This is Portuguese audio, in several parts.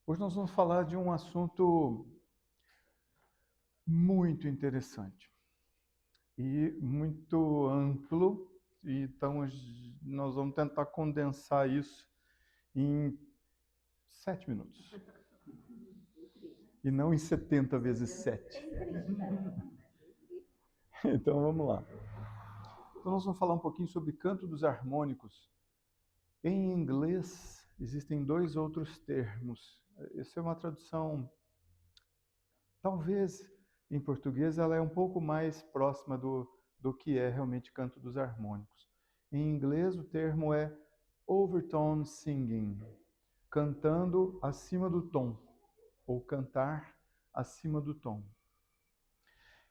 Hoje nós vamos falar de um assunto muito interessante e muito amplo, e então nós vamos tentar condensar isso em 7 minutos. E não em 70 vezes 7. Então vamos lá. Então nós vamos falar um pouquinho sobre canto dos harmônicos. Em inglês existem 2 outros termos. Essa é uma tradução, talvez em português ela é um pouco mais próxima do que é realmente canto dos harmônicos. Em inglês o termo é overtone singing, cantando acima do tom, ou cantar acima do tom.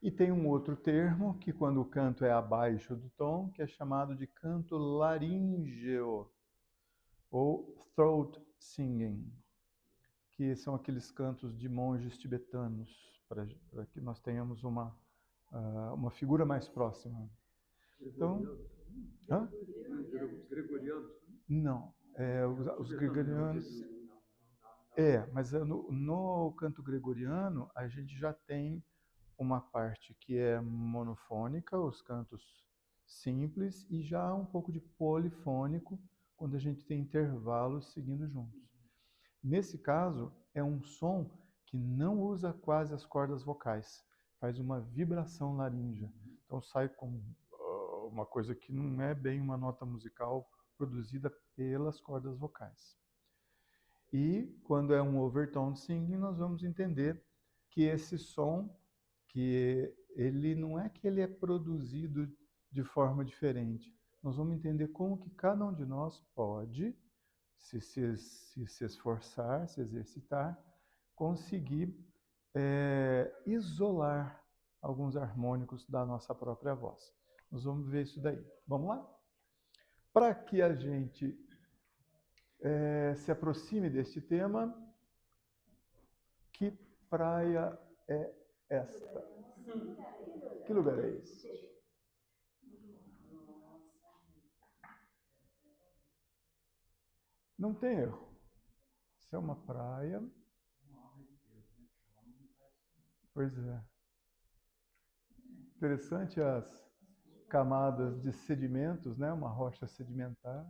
E tem um outro termo, que quando o canto é abaixo do tom, que é chamado de canto laríngeo, ou throat singing, que são aqueles cantos de monges tibetanos, para que nós tenhamos uma figura mais próxima. Então, hã? Gregorianos? Não, os gregorianos... mas no canto gregoriano a gente já tem uma parte que é monofônica, os cantos simples, e já um pouco de polifônico, quando a gente tem intervalos seguindo juntos. Nesse caso, é um som que não usa quase as cordas vocais, faz uma vibração laríngea. Então sai com uma coisa que não é bem uma nota musical produzida pelas cordas vocais. E quando é um overtone singing, nós vamos entender que esse som, que ele não é que ele é produzido de forma diferente. Nós vamos entender como que cada um de nós pode se esforçar, se exercitar, conseguir isolar alguns harmônicos da nossa própria voz. Nós vamos ver isso daí. Vamos lá? Para que a gente se aproxime deste tema, que praia é esta? Que lugar é esse? Não tem erro. Isso é uma praia. Pois é. Interessante as camadas de sedimentos, né? Uma rocha sedimentar.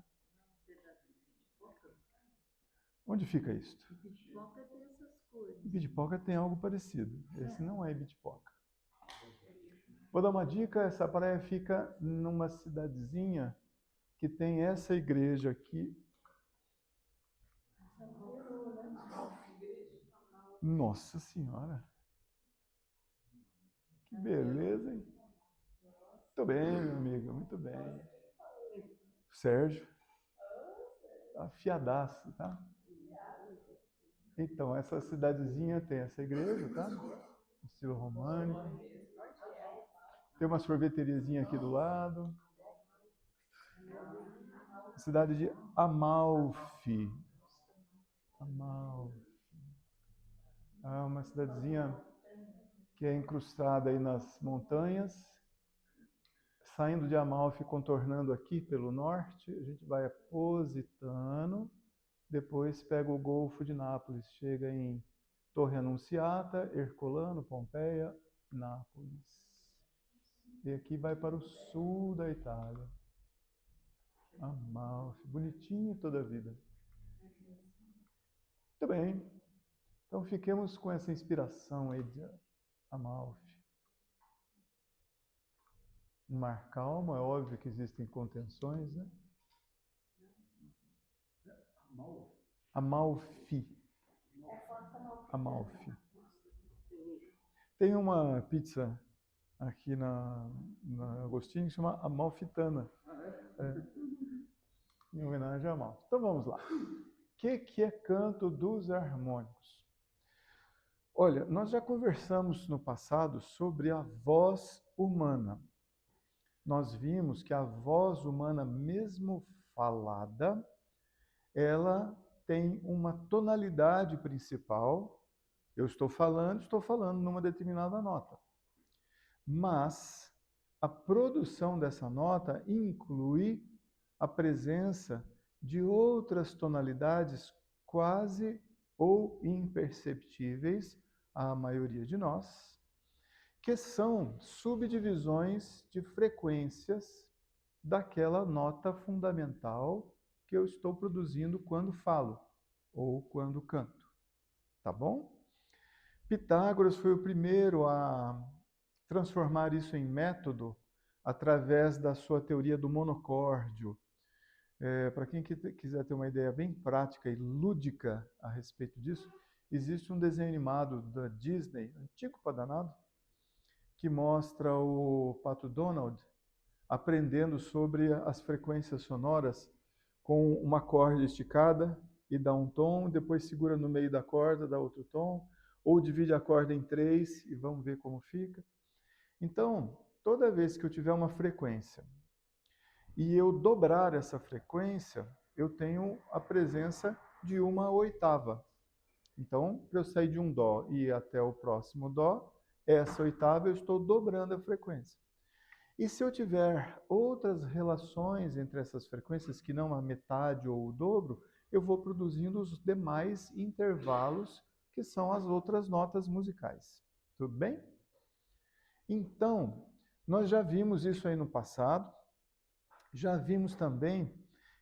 Onde fica isto? Ibitipoca tem essas cores. Ibitipoca tem algo parecido. Esse não é Ibitipoca. Vou dar uma dica, essa praia fica numa cidadezinha que tem essa igreja aqui. Nossa Senhora! Que beleza, hein? Muito bem, meu amigo, muito bem. Sérgio, afiadaço, tá? Então, essa cidadezinha tem essa igreja, tá? Estilo românico. Tem uma sorveteriazinha aqui do lado. Cidade de Amalfi. Amalfi. Uma cidadezinha que é incrustada aí nas montanhas. Saindo de Amalfi, contornando aqui pelo norte, a gente vai a Positano, depois pega o Golfo de Nápoles, chega em Torre Annunziata, Ercolano, Pompeia, Nápoles. E aqui vai para o sul da Itália. Amalfi, bonitinho toda a vida. Muito bem. Então fiquemos com essa inspiração aí de Amalfi. Um mar calmo, é óbvio que existem contenções, né? Amalfi. Amalfi. Tem uma pizza aqui na Agostinho que chama Amalfitana. Em homenagem a Amalfi. Então vamos lá. O que é canto dos harmônicos? Olha, nós já conversamos no passado sobre a voz humana. Nós vimos que a voz humana, mesmo falada, ela tem uma tonalidade principal. Eu estou falando numa determinada nota. Mas a produção dessa nota inclui a presença de outras tonalidades quase ou imperceptíveis à maioria de nós, que são subdivisões de frequências daquela nota fundamental que eu estou produzindo quando falo ou quando canto, tá bom? Pitágoras foi o primeiro a transformar isso em método através da sua teoria do monocórdio. Para quem quiser ter uma ideia bem prática e lúdica a respeito disso, existe um desenho animado da Disney, antigo pra danado, que mostra o Pato Donald aprendendo sobre as frequências sonoras com uma corda esticada e dá um tom, depois segura no meio da corda, dá outro tom, ou divide a corda em 3 e vamos ver como fica. Então, toda vez que eu tiver uma frequência e eu dobrar essa frequência, eu tenho a presença de uma oitava. Então, para eu sair de um dó e ir até o próximo dó, essa oitava eu estou dobrando a frequência. E se eu tiver outras relações entre essas frequências, que não a metade ou o dobro, eu vou produzindo os demais intervalos, que são as outras notas musicais. Tudo bem? Então, nós já vimos isso aí no passado, já vimos também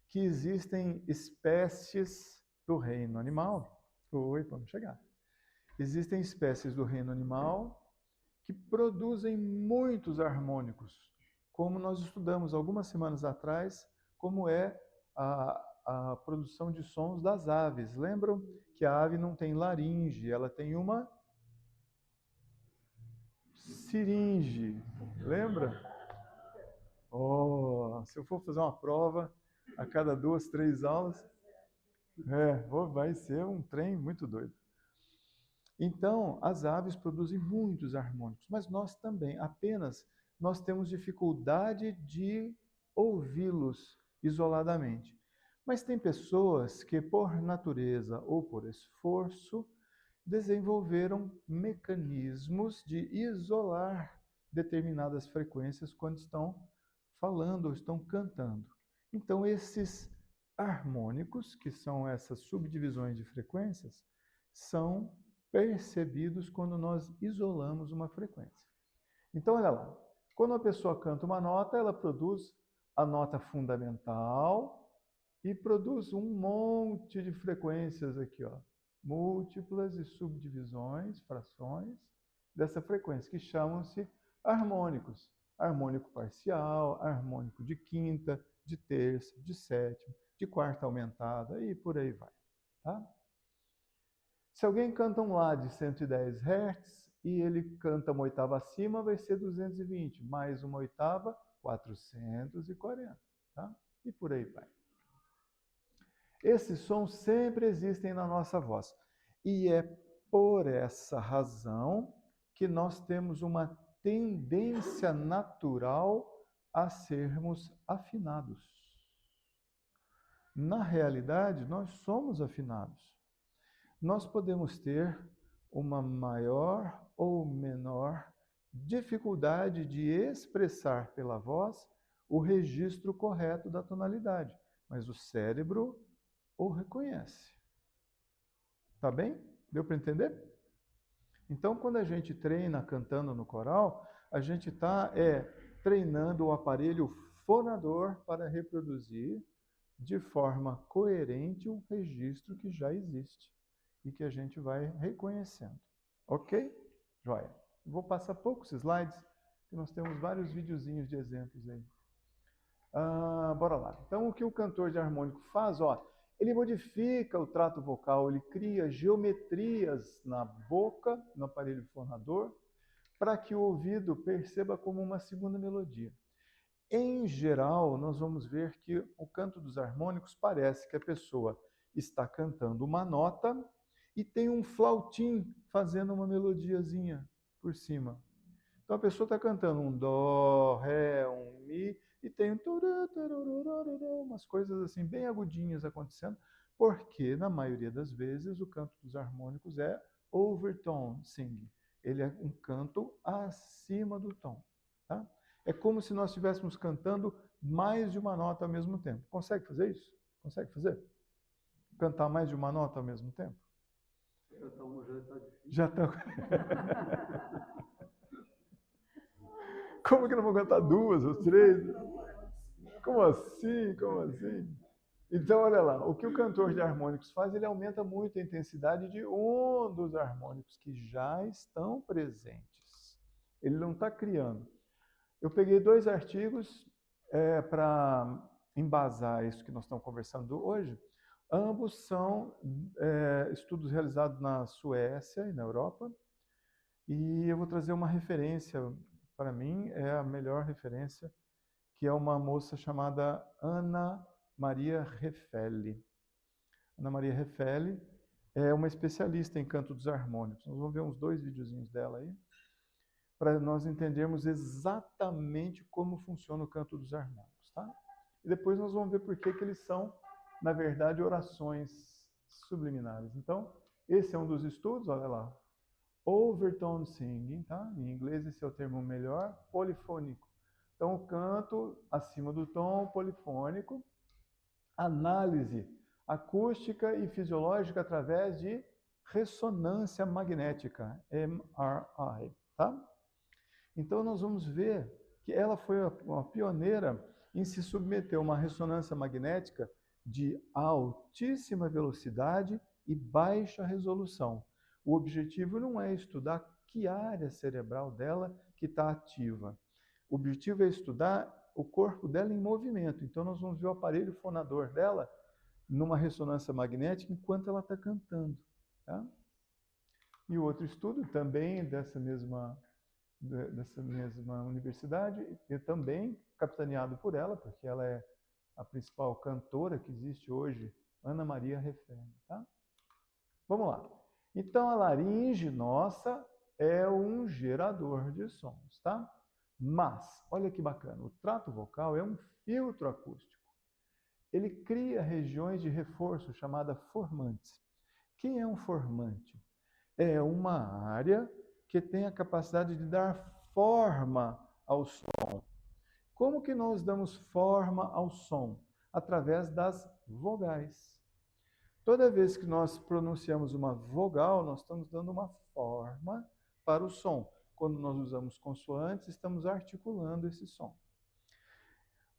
que existem espécies do reino animal. Oi, vamos chegar. Existem espécies do reino animal que produzem muitos harmônicos, como nós estudamos algumas semanas atrás, como é a produção de sons das aves. Lembram que a ave não tem laringe, ela tem uma siringe. Lembra? Oh, se eu for fazer uma prova a cada 2, 3 aulas, vai ser um trem muito doido. Então, as aves produzem muitos harmônicos, mas nós também, apenas nós temos dificuldade de ouvi-los isoladamente. Mas tem pessoas que, por natureza ou por esforço, desenvolveram mecanismos de isolar determinadas frequências quando estão falando ou estão cantando. Então, esses harmônicos, que são essas subdivisões de frequências, são percebidos quando nós isolamos uma frequência. Então, olha lá. Quando uma pessoa canta uma nota, ela produz a nota fundamental e produz um monte de frequências aqui, ó, múltiplas e subdivisões, frações dessa frequência, que chamam-se harmônicos. Harmônico parcial, harmônico de quinta, de terça, de sétima, de quarta aumentada e por aí vai. Tá? Se alguém canta um Lá de 110 Hz e ele canta uma oitava acima, vai ser 220, mais uma oitava, 440. Tá? E por aí vai. Esses sons sempre existem na nossa voz. E é por essa razão que nós temos uma tendência natural a sermos afinados. Na realidade, nós somos afinados. Nós podemos ter uma maior ou menor dificuldade de expressar pela voz o registro correto da tonalidade, mas o cérebro o reconhece. Tá bem? Deu para entender? Então, quando a gente treina cantando no coral, a gente está treinando o aparelho fonador para reproduzir de forma coerente um registro que já existe e que a gente vai reconhecendo. Ok? Joia. Vou passar poucos slides, que nós temos vários videozinhos de exemplos aí. Bora lá. Então, o que o cantor de harmônico faz? Ele modifica o trato vocal, ele cria geometrias na boca, no aparelho fonador, para que o ouvido perceba como uma segunda melodia. Em geral, nós vamos ver que o canto dos harmônicos parece que a pessoa está cantando uma nota e tem um flautim fazendo uma melodiazinha por cima. Então a pessoa está cantando um dó, ré, um mi e tem umas coisas assim bem agudinhas acontecendo, porque na maioria das vezes o canto dos harmônicos é overtone singing. Ele é um canto acima do tom, tá? É como se nós estivéssemos cantando mais de uma nota ao mesmo tempo. Consegue fazer isso? Consegue fazer? Cantar mais de uma nota ao mesmo tempo? Já está difícil. Já estão. Como que não vou cantar duas ou três? Como assim? Como assim? Então, olha lá, o que o cantor de harmônicos faz, ele aumenta muito a intensidade de um dos harmônicos que já estão presentes. Ele não está criando. Eu peguei 2 artigos para embasar isso que nós estamos conversando hoje. Ambos são estudos realizados na Suécia e na Europa. E eu vou trazer uma referência, para mim, é a melhor referência, que é uma moça chamada Ana Maria Reffelli. Ana Maria Reffelli é uma especialista em canto dos harmônicos. Nós vamos ver uns 2 videozinhos dela aí, para nós entendermos exatamente como funciona o canto dos harmônicos, tá? E depois nós vamos ver por que eles são, na verdade, orações subliminares. Então, esse é um dos estudos, olha lá. Overtone singing, tá? Em inglês esse é o termo melhor, polifônico. Então, o canto acima do tom, polifônico. Análise acústica e fisiológica através de ressonância magnética, MRI, tá? Então, nós vamos ver que ela foi uma pioneira em se submeter a uma ressonância magnética de altíssima velocidade e baixa resolução. O objetivo não é estudar que área cerebral dela que está ativa. O objetivo é estudar o corpo dela em movimento. Então, nós vamos ver o aparelho fonador dela numa ressonância magnética enquanto ela está cantando. Tá? E o outro estudo, também dessa mesma universidade, e também capitaneado por ela, porque ela é a principal cantora que existe hoje, Ana Maria Reffelli. Tá? Vamos lá. Então, a laringe nossa é um gerador de sons, tá? Mas, olha que bacana, o trato vocal é um filtro acústico. Ele cria regiões de reforço chamada formantes. Quem é um formante? É uma área que tem a capacidade de dar forma ao som. Como que nós damos forma ao som? Através das vogais. Toda vez que nós pronunciamos uma vogal, nós estamos dando uma forma para o som. Quando nós usamos consoantes, estamos articulando esse som.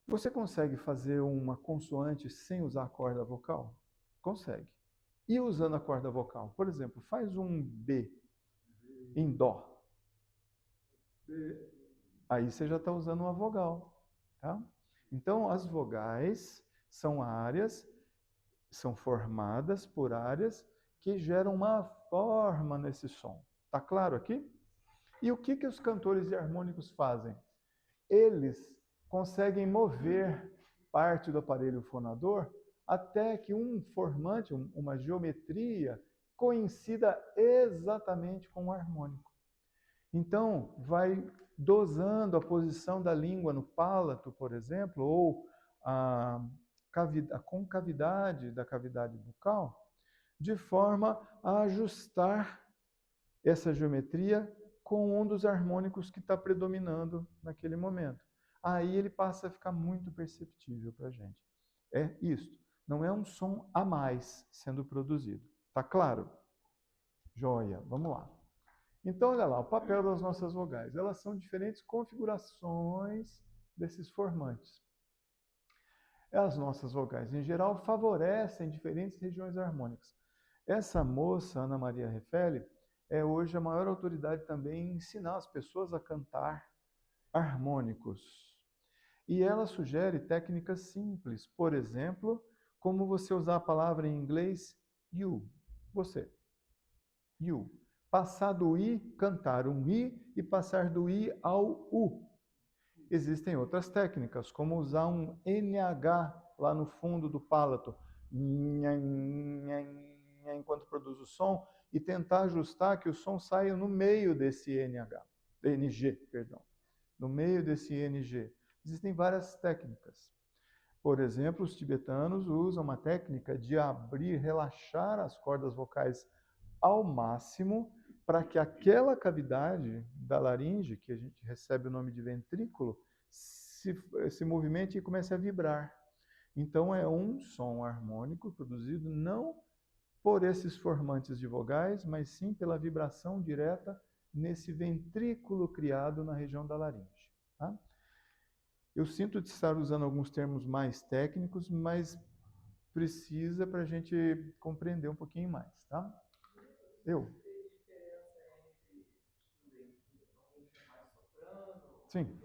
Você consegue fazer uma consoante sem usar a corda vocal? Consegue. E usando a corda vocal? Por exemplo, faz um B em Dó. Aí você já está usando uma vogal. Tá? Então, as vogais são áreas, são formadas por áreas que geram uma forma nesse som. Tá claro aqui? E o que os cantores de harmônicos fazem? Eles conseguem mover parte do aparelho fonador até que um formante, uma geometria, coincida exatamente com o harmônico. Então, vai dosando a posição da língua no palato, por exemplo, ou a concavidade da cavidade bucal, de forma a ajustar essa geometria com um dos harmônicos que está predominando naquele momento. Aí ele passa a ficar muito perceptível para a gente. É isso. Não é um som a mais sendo produzido. Tá claro? Joia. Vamos lá. Então, olha lá, o papel das nossas vogais. Elas são diferentes configurações desses formantes. As nossas vogais, em geral, favorecem diferentes regiões harmônicas. Essa moça, Ana Maria Reffelli, é hoje a maior autoridade também em ensinar as pessoas a cantar harmônicos. E ela sugere técnicas simples, por exemplo, como você usar a palavra em inglês you, você, you. Passar do i, cantar um i e passar do i ao u. Existem outras técnicas, como usar um NH lá no fundo do palato, enquanto produz o som, e tentar ajustar que o som saia no meio desse NG, no meio desse NG. Existem várias técnicas. Por exemplo, os tibetanos usam uma técnica de abrir, relaxar as cordas vocais ao máximo, para que aquela cavidade da laringe, que a gente recebe o nome de ventrículo, se movimente e comece a vibrar. Então, é um som harmônico produzido não por esses formantes de vogais, mas sim pela vibração direta nesse ventrículo criado na região da laringe. Tá? Eu sinto de estar usando alguns termos mais técnicos, mas precisa para a gente compreender um pouquinho mais, tá? Sim,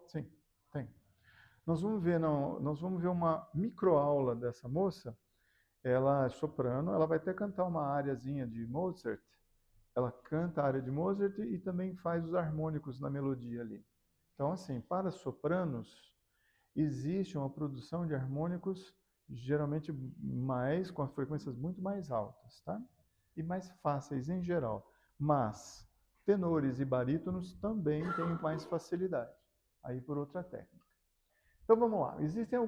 sim, tem. Nós vamos ver uma microaula dessa moça. Ela é soprano, ela vai até cantar uma áreazinha de Mozart. Ela canta a área de Mozart e também faz os harmônicos na melodia ali. Então, assim, para sopranos, existe uma produção de harmônicos geralmente mais com as frequências muito mais altas, tá? E mais fáceis em geral. Mas tenores e barítonos também têm mais facilidade. Aí por outra técnica. Então vamos lá. Existem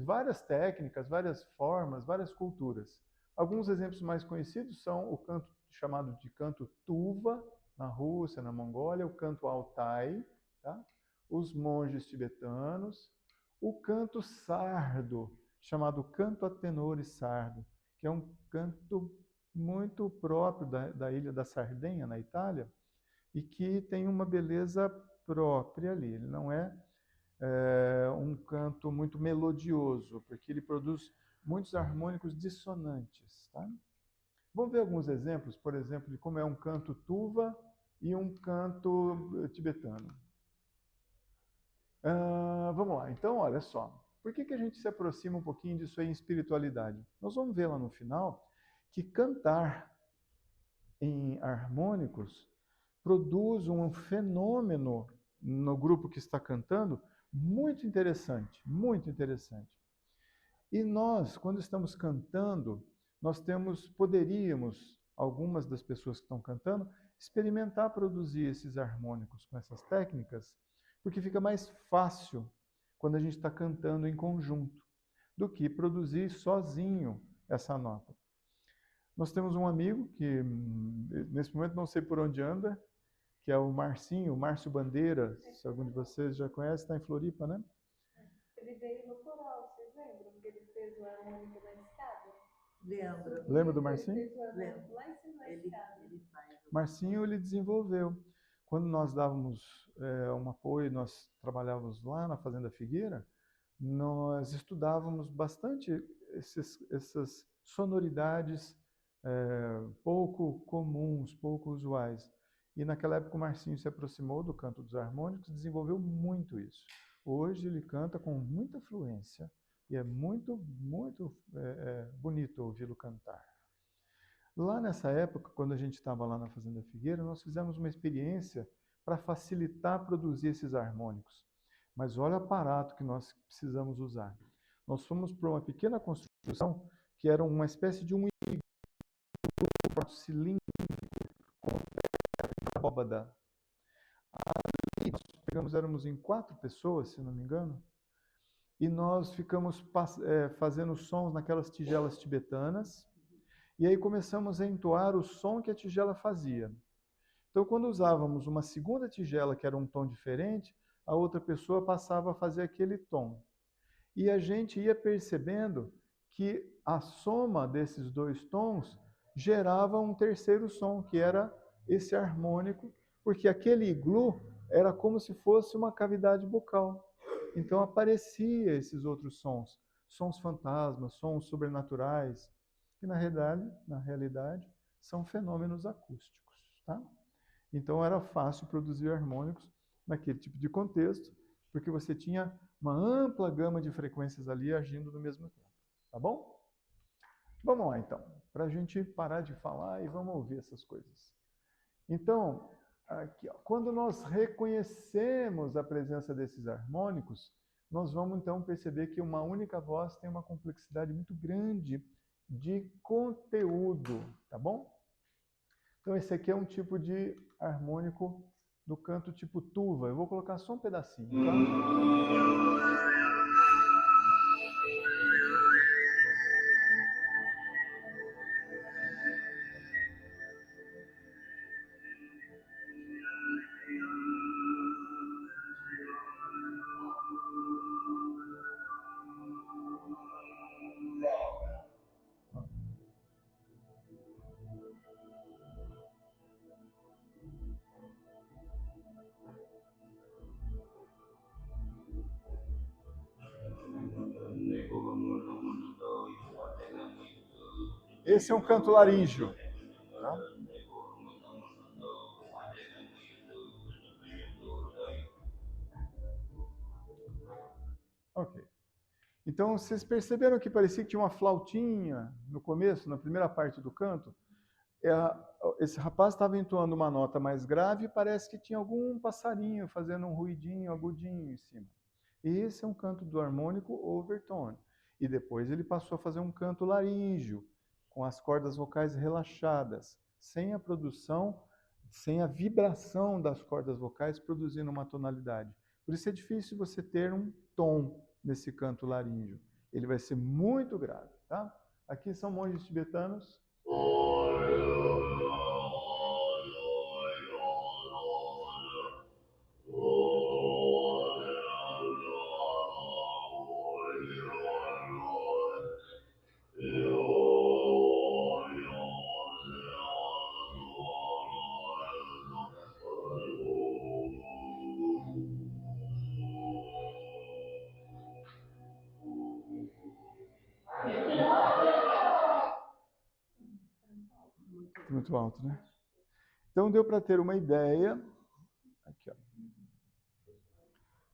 várias técnicas, várias formas, várias culturas. Alguns exemplos mais conhecidos são o canto chamado de canto Tuva, na Rússia, na Mongólia, o canto Altai, tá? Os monges tibetanos, o canto sardo, chamado canto a tenores sardo, que é um canto muito próprio da ilha da Sardenha, na Itália, e que tem uma beleza própria ali. Ele não é um canto muito melodioso, porque ele produz muitos harmônicos dissonantes. Tá? Vamos ver alguns exemplos, por exemplo, de como é um canto tuva e um canto tibetano. Vamos lá, então, olha só. Por que a gente se aproxima um pouquinho disso aí em espiritualidade? Nós vamos ver lá no final que cantar em harmônicos produz um fenômeno no grupo que está cantando muito interessante, muito interessante. E nós, quando estamos cantando, poderíamos, algumas das pessoas que estão cantando, experimentar produzir esses harmônicos com essas técnicas, porque fica mais fácil quando a gente está cantando em conjunto, do que produzir sozinho essa nota. Nós temos um amigo que, nesse momento, não sei por onde anda, que é o Marcinho, o Márcio Bandeira, se algum de vocês já conhece, está em Floripa, né? Ele veio no coral, vocês lembram? Que ele fez o harmônico na escada? Lembro. Lembra do Marcinho? Ele fez o harmônico lá em cima da escada. Marcinho, ele desenvolveu. Quando nós dávamos um apoio, nós trabalhávamos lá na Fazenda Figueira, nós estudávamos bastante essas sonoridades pouco comuns, pouco usuais. E naquela época o Marcinho se aproximou do canto dos harmônicos e desenvolveu muito isso. Hoje ele canta com muita fluência e é muito, muito bonito ouvi-lo cantar. Lá nessa época, quando a gente estava lá na Fazenda Figueira, nós fizemos uma experiência para facilitar produzir esses harmônicos. Mas olha o aparato que nós precisamos usar. Nós fomos para uma pequena construção que era uma espécie de um cilíndrico com abóbada. Aí nós éramos em 4 pessoas, se não me engano, e nós ficamos fazendo sons naquelas tigelas tibetanas, e aí começamos a entoar o som que a tigela fazia. Então, quando usávamos uma segunda tigela, que era um tom diferente, a outra pessoa passava a fazer aquele tom. E a gente ia percebendo que a soma desses 2 tons gerava um terceiro som, que era esse harmônico, porque aquele iglu era como se fosse uma cavidade bucal. Então aparecia esses outros sons, sons fantasmas, sons sobrenaturais, que na realidade são fenômenos acústicos, tá? Então era fácil produzir harmônicos naquele tipo de contexto, porque você tinha uma ampla gama de frequências ali agindo no mesmo tempo, tá bom? Vamos lá então, para a gente parar de falar e vamos ouvir essas coisas. Então, aqui, ó, quando nós reconhecemos a presença desses harmônicos, nós vamos então perceber que uma única voz tem uma complexidade muito grande de conteúdo, tá bom? Então esse aqui é um tipo de harmônico do canto tipo tuva. Eu vou colocar só um pedacinho, tá? Esse é um canto laríngeo. Tá? Ok. Então, vocês perceberam que parecia que tinha uma flautinha no começo, na primeira parte do canto? Esse rapaz estava entoando uma nota mais grave e parece que tinha algum passarinho fazendo um ruidinho agudinho em cima. E esse é um canto do harmônico overtone. E depois ele passou a fazer um canto laríngeo, com as cordas vocais relaxadas, sem a produção, sem a vibração das cordas vocais produzindo uma tonalidade. Por isso é difícil você ter um tom nesse canto laríngeo. Ele vai ser muito grave, tá? Aqui são monges tibetanos. Muito alto, né? Então deu para ter uma ideia. Aqui, ó.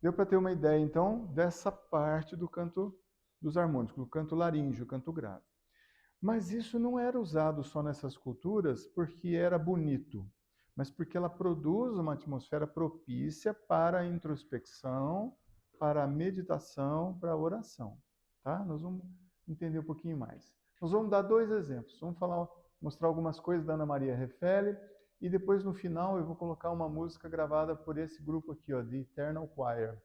Deu para ter uma ideia, então, dessa parte do canto dos harmônicos, do canto laríngeo, canto grave. Mas isso não era usado só nessas culturas porque era bonito, mas porque ela produz uma atmosfera propícia para a introspecção, para a meditação, para a oração. Tá? Nós vamos entender um pouquinho mais. Nós vamos dar 2 exemplos. Vamos mostrar algumas coisas da Ana Maria Refele e depois, no final, eu vou colocar uma música gravada por esse grupo aqui, ó, The Eternal Choir,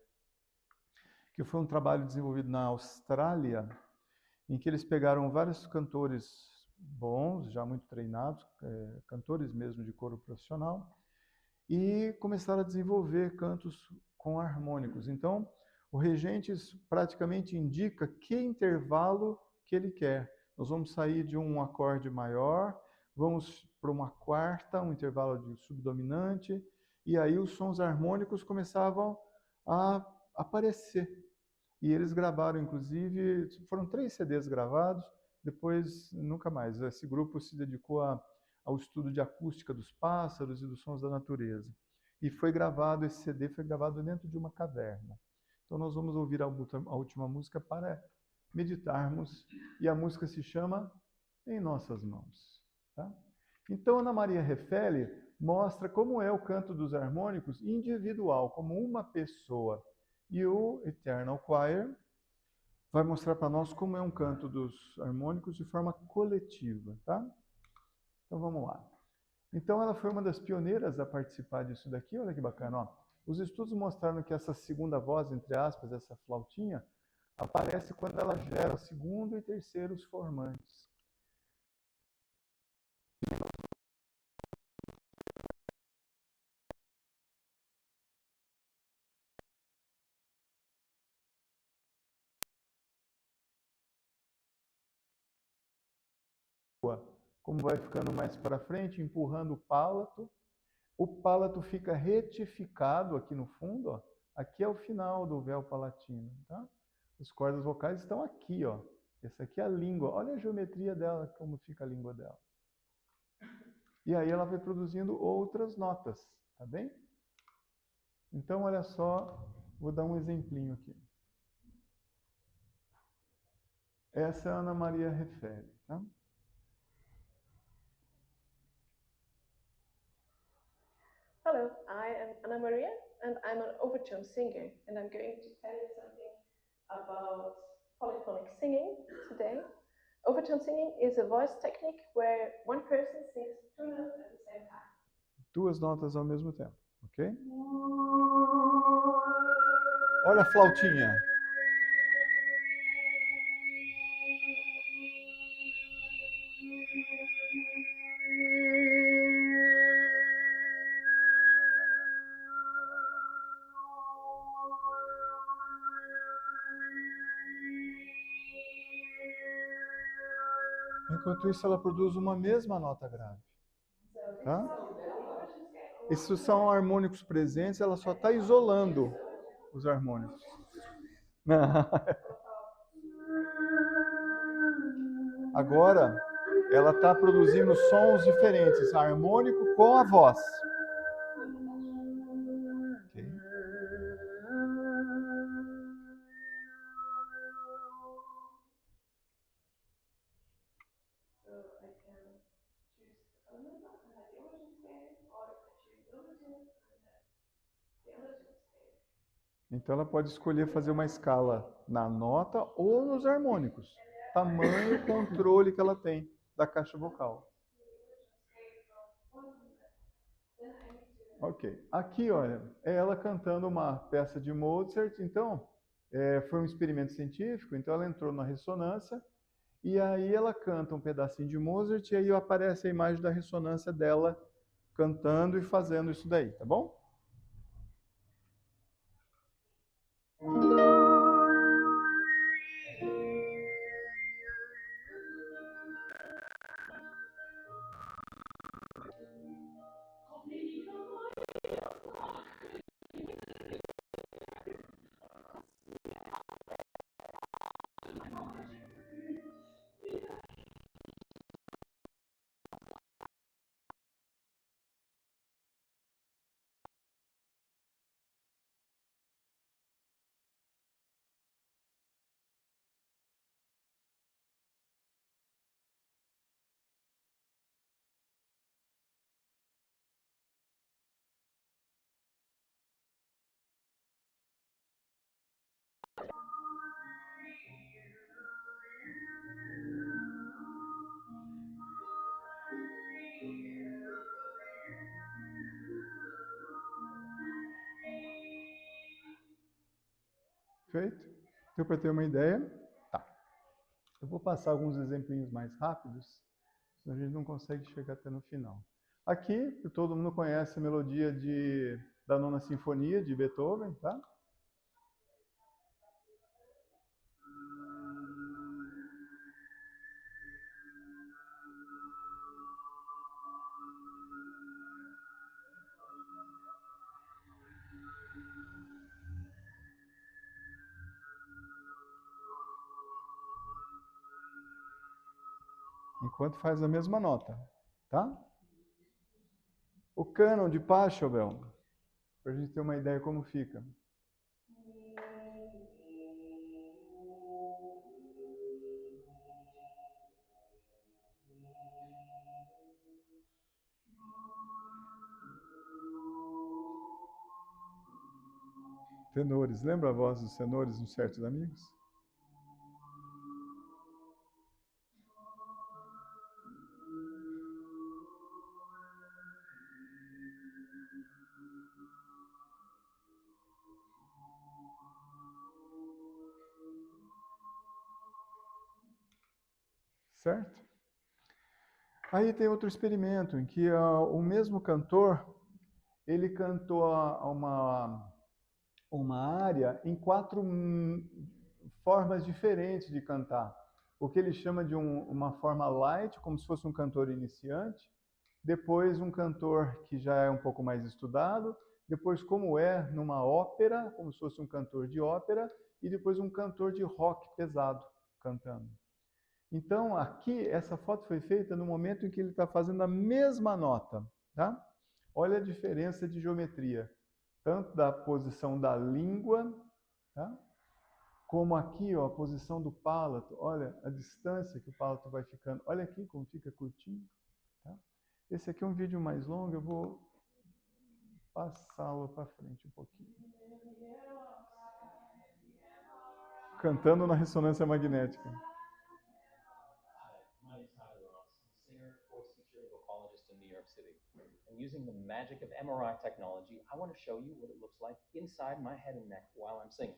que foi um trabalho desenvolvido na Austrália, em que eles pegaram vários cantores bons, já muito treinados, cantores mesmo de coro profissional, e começaram a desenvolver cantos com harmônicos. Então, o regente praticamente indica que intervalo que ele quer. Nós vamos sair de um acorde maior, vamos para uma quarta, um intervalo de subdominante, e aí os sons harmônicos começavam a aparecer. E eles gravaram, inclusive, foram 3 CDs gravados, depois nunca mais. Esse grupo se dedicou ao estudo de acústica dos pássaros e dos sons da natureza. E foi gravado, esse CD foi gravado dentro de uma caverna. Então nós vamos ouvir a última música para meditarmos, e a música se chama Em Nossas Mãos. Tá? Então Ana Maria Refele mostra como é o canto dos harmônicos individual, como uma pessoa. E o Eternal Choir vai mostrar para nós como é um canto dos harmônicos de forma coletiva, tá? Então vamos lá. Então ela foi uma das pioneiras a participar disso daqui, olha que bacana, ó. Os estudos mostraram que essa segunda voz, entre aspas, essa flautinha, aparece quando ela gera segundo e terceiros formantes. Como vai ficando mais para frente, empurrando o palato fica retificado aqui no fundo, ó. Aqui é o final do véu palatino, tá? As cordas vocais estão aqui, ó. Essa aqui é a língua. Olha a geometria dela, como fica a língua dela. E aí ela vai produzindo outras notas, tá bem? Então, olha só, vou dar um exemplinho aqui. Essa é a Ana Maria Refele, tá? Hello, I am Anna Maria and I'm an overtone singer and I'm going to tell you something about polyphonic singing today. Overtone singing is a voice technique where one person sings 2 notes at the same time. 2 notas ao mesmo tempo, ok? Olha a flautinha. Enquanto isso, ela produz uma mesma nota grave. Tá? Esses são harmônicos presentes, ela só está isolando os harmônicos. Agora, ela está produzindo sons diferentes, harmônico com a voz. Okay. Então ela pode escolher fazer uma escala na nota ou nos harmônicos. Tamanho e controle que ela tem da caixa vocal. Ok. Aqui, olha, é ela cantando uma peça de Mozart. Então, foi um experimento científico. Então ela entrou na ressonância e aí ela canta um pedacinho de Mozart e aí aparece a imagem da ressonância dela cantando e fazendo isso daí, tá bom? Feito? Deu para ter uma ideia? Tá. Eu vou passar alguns exemplinhos mais rápidos, senão a gente não consegue chegar até no final. Aqui, todo mundo conhece a melodia da Nona Sinfonia de Beethoven, tá? Enquanto faz a mesma nota, tá? O cânon de Pachelbel, para a gente ter uma ideia como fica. Tenores, lembra a voz dos tenores nos Certos Amigos? Certo? Aí tem outro experimento em que o mesmo cantor, ele cantou uma área em 4 formas diferentes de cantar. O que ele chama de uma forma light, como se fosse um cantor iniciante, depois um cantor que já é um pouco mais estudado, depois como é numa ópera, como se fosse um cantor de ópera, e depois um cantor de rock pesado cantando. Então, aqui, essa foto foi feita no momento em que ele está fazendo a mesma nota, tá? Olha a diferença de geometria, tanto da posição da língua, tá? Como aqui, ó, a posição do palato. Olha a distância que o palato vai ficando. Olha aqui como fica curtinho, tá? Esse aqui é um vídeo mais longo, eu vou passá-lo para frente um pouquinho. Cantando na ressonância magnética. In New York City. And using the magic of MRI technology, I want to show you what it looks like inside my head and neck while I'm singing.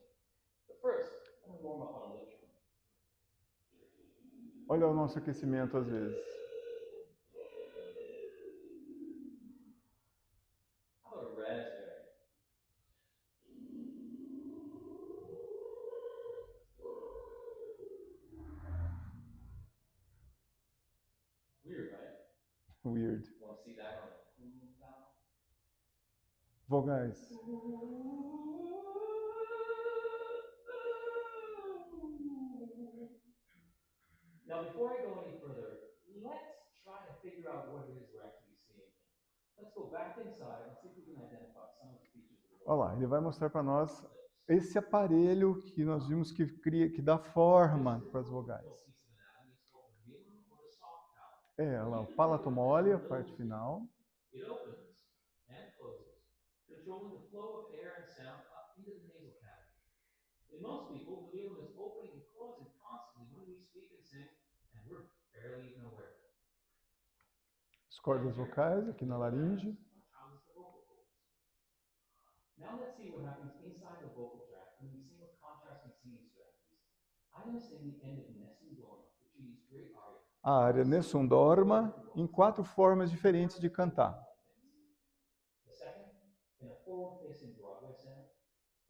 But first, let me warm up on a little. Olha o nosso aquecimento às vezes. How about a raspberry? Weird, right? Weird. Want to see that on a cool vowel? Vogais. Now, before I go any further, let's figure out what it is we're actually seeing. Let's go back inside and see if we can identify some of the features of the vocal. Olha lá, ele vai mostrar para nós esse aparelho que nós vimos que cria, que dá forma para as vogais. É, olha lá, o palato mole, a parte final. It opens and closes, controlling the flow of air and sound up into the nasal cavity. In most people, the vehicle is opening and closing constantly when we speak and sing, and we're barely even aware. As cordas vocais aqui na laringe. Houses the vocal folds. Now let's see what happens inside the vocal tract when we sing with contrasting singing strategies. I'm going to sing the end of Nessun Dorma, which is great aria. A área Nessun Dorma em 4 formas diferentes de cantar. The second, in a forward-facing Broadway sound.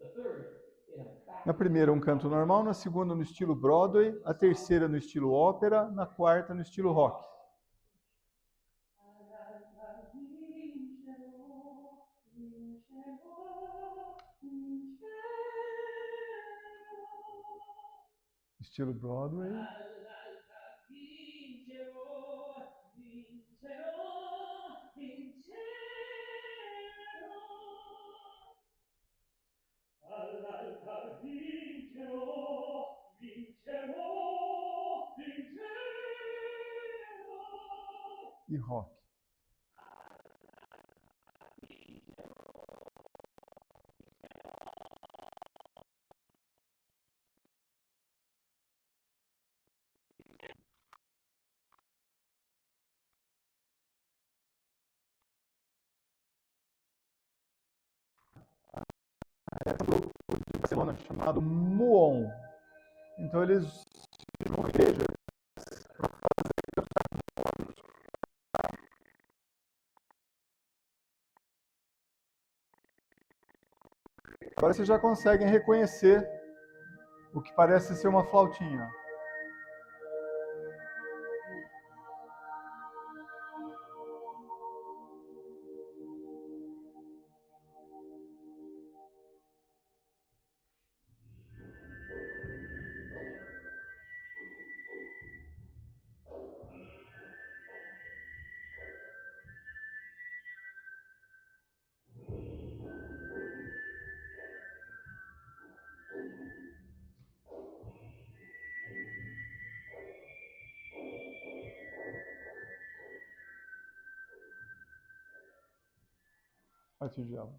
The third, in a back. Na primeira, um canto normal. Na segunda, no estilo Broadway. A terceira, no estilo ópera. Na quarta, no estilo rock. Estilo Broadway. E rock. De Barcelona, chamado Muon. Então eles tinham uma igreja. Agora vocês já conseguem reconhecer o que parece ser uma flautinha. A tigela.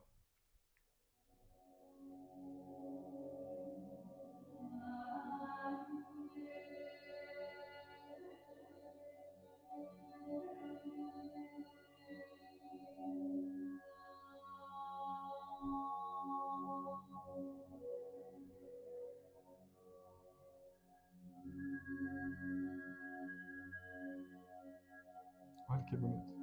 Olha que bonito.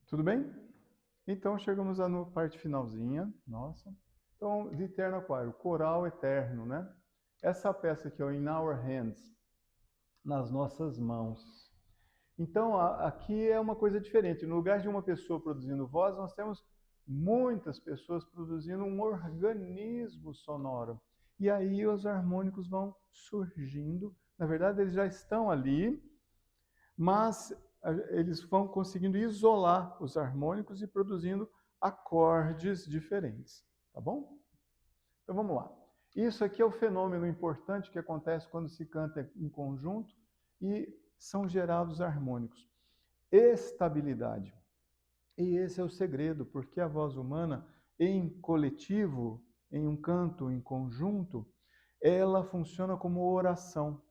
Tudo bem? Então chegamos na parte finalzinha, nossa. Então, de Eterno Aquário, coral eterno, né? Essa peça aqui, ó, In Our Hands, nas nossas mãos. Então, aqui é uma coisa diferente. No lugar de uma pessoa produzindo voz, nós temos muitas pessoas produzindo um organismo sonoro. E aí os harmônicos vão surgindo. Na verdade, eles já estão ali, mas eles vão conseguindo isolar os harmônicos e produzindo acordes diferentes, tá bom? Então vamos lá. Isso aqui é o fenômeno importante que acontece quando se canta em conjunto e são gerados harmônicos. Estabilidade. E esse é o segredo, porque a voz humana, em coletivo, em um canto em conjunto, ela funciona como oração.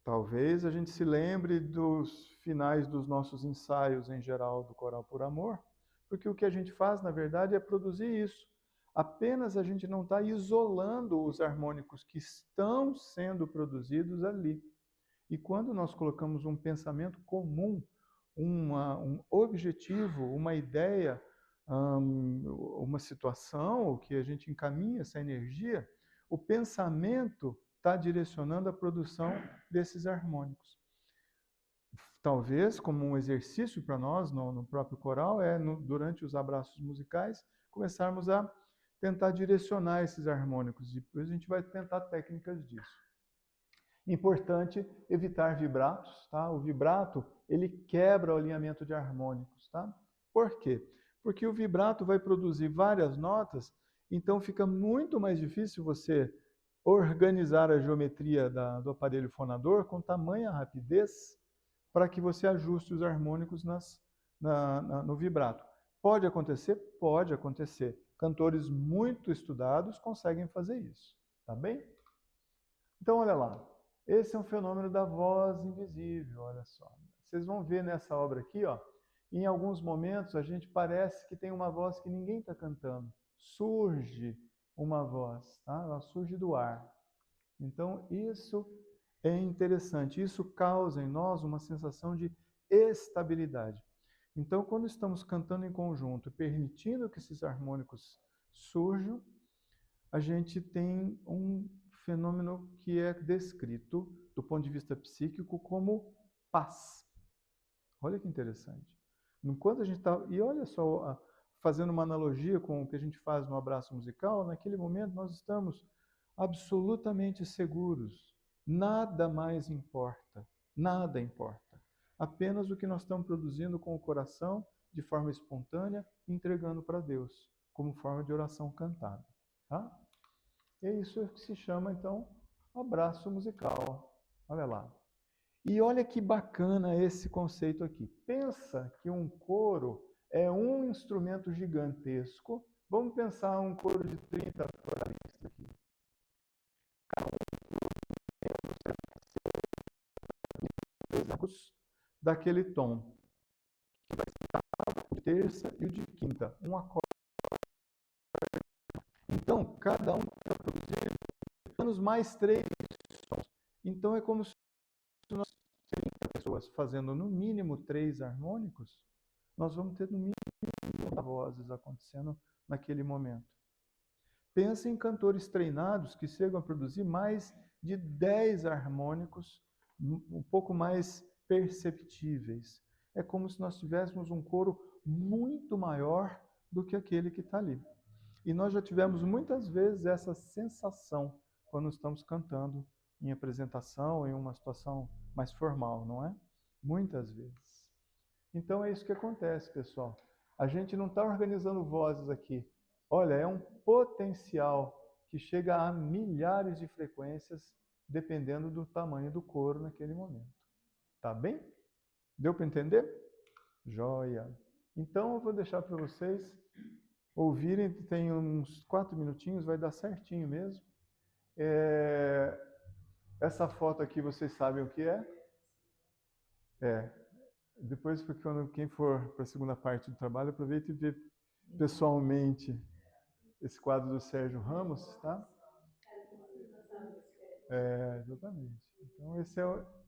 Talvez a gente se lembre dos finais dos nossos ensaios em geral do Coral por Amor, porque o que a gente faz, na verdade, é produzir isso. Apenas a gente não está isolando os harmônicos que estão sendo produzidos ali. E quando nós colocamos um pensamento comum, um objetivo, uma ideia, uma situação que a gente encaminha essa energia, o pensamento está direcionando a produção desses harmônicos. Talvez, como um exercício para nós, no próprio coral, durante os abraços musicais, começarmos a tentar direcionar esses harmônicos. Depois a gente vai tentar técnicas disso. Importante evitar vibratos, tá? O vibrato, ele quebra o alinhamento de harmônicos, tá? Por quê? Porque o vibrato vai produzir várias notas, então fica muito mais difícil você organizar a geometria do aparelho fonador com tamanha rapidez para que você ajuste os harmônicos no vibrato. Pode acontecer? Pode acontecer. Cantores muito estudados conseguem fazer isso, tá bem? Então, olha lá. Esse é um fenômeno da voz invisível, olha só. Vocês vão ver nessa obra aqui, ó, em alguns momentos a gente parece que tem uma voz que ninguém está cantando. Surge uma voz, tá? Ela surge do ar. Então, isso é interessante. Isso causa em nós uma sensação de estabilidade. Então, quando estamos cantando em conjunto, permitindo que esses harmônicos surjam, a gente tem um fenômeno que é descrito, do ponto de vista psíquico, como paz. Olha que interessante. Enquanto a gente está... E olha só, fazendo uma analogia com o que a gente faz no abraço musical, naquele momento nós estamos absolutamente seguros. Nada mais importa. Nada importa. Apenas o que nós estamos produzindo com o coração, de forma espontânea, entregando para Deus, como forma de oração cantada. Tá? É isso que se chama, então, abraço musical. Olha lá. E olha que bacana esse conceito aqui. Pensa que um coro é um instrumento gigantesco. Vamos pensar um coro de 30 coralistas aqui. Cada um daquele tom, que vai ser o de terça e o de quinta. Um acorde. Então, cada um vai produzir menos mais 3 sons. Então, é como se nós 30 pessoas fazendo no mínimo 3 harmônicos, nós vamos ter no mínimo 30 vozes acontecendo naquele momento. Pensa em cantores treinados que chegam a produzir mais de 10 harmônicos, um pouco mais perceptíveis. É como se nós tivéssemos um coro muito maior do que aquele que está ali. E nós já tivemos muitas vezes essa sensação quando estamos cantando em apresentação, em uma situação mais formal, não é? Muitas vezes. Então é isso que acontece, pessoal. A gente não está organizando vozes aqui. Olha, é um potencial que chega a milhares de frequências, dependendo do tamanho do coro naquele momento. Tá bem? Deu para entender? Joia! Então eu vou deixar para vocês ouvirem, tem uns 4 minutinhos, vai dar certinho mesmo. Essa foto aqui vocês sabem o que é? Depois, quem for para a segunda parte do trabalho, aproveite e vê pessoalmente esse quadro do Sérgio Ramos, tá? Exatamente. Então,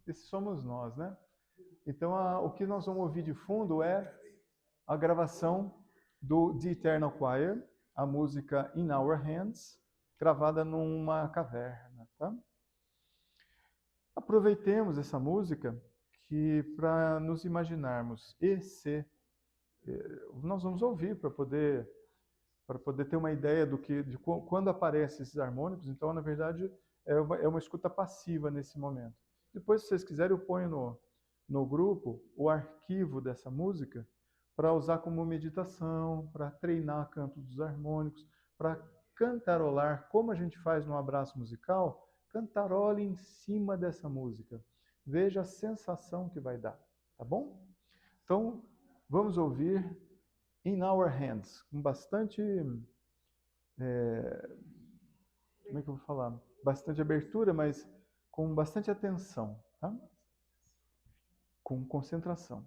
esse somos nós, né? Então, o que nós vamos ouvir de fundo é a gravação do The Eternal Choir, a música In Our Hands, gravada numa caverna, tá? Aproveitemos essa música para nos imaginarmos nós vamos ouvir para poder ter uma ideia de quando aparecem esses harmônicos. Então, na verdade, é uma escuta passiva nesse momento. Depois, se vocês quiserem, eu ponho no grupo o arquivo dessa música para usar como meditação, para treinar canto dos harmônicos, para cantarolar, como a gente faz no abraço musical, cantarole em cima dessa música. Veja a sensação que vai dar, tá bom? Então, vamos ouvir In Our Hands, com bastante... como é que eu vou falar? Bastante abertura, mas com bastante atenção, tá? Com concentração.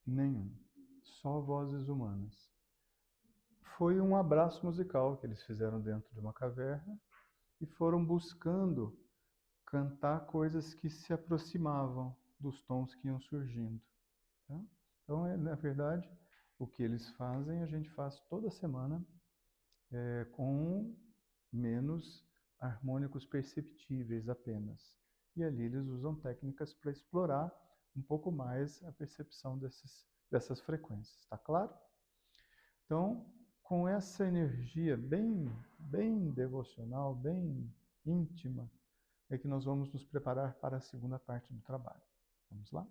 Nenhum. Só vozes humanas. Foi um abraço musical que eles fizeram dentro de uma caverna e foram buscando cantar coisas que se aproximavam dos tons que iam surgindo. Tá? Então, na verdade, o que eles fazem, a gente faz toda semana com menos harmônicos perceptíveis apenas. E ali eles usam técnicas para explorar um pouco mais a percepção dessas frequências. Está claro? Então, com essa energia bem devocional, bem íntima, é que nós vamos nos preparar para a segunda parte do trabalho. Vamos lá?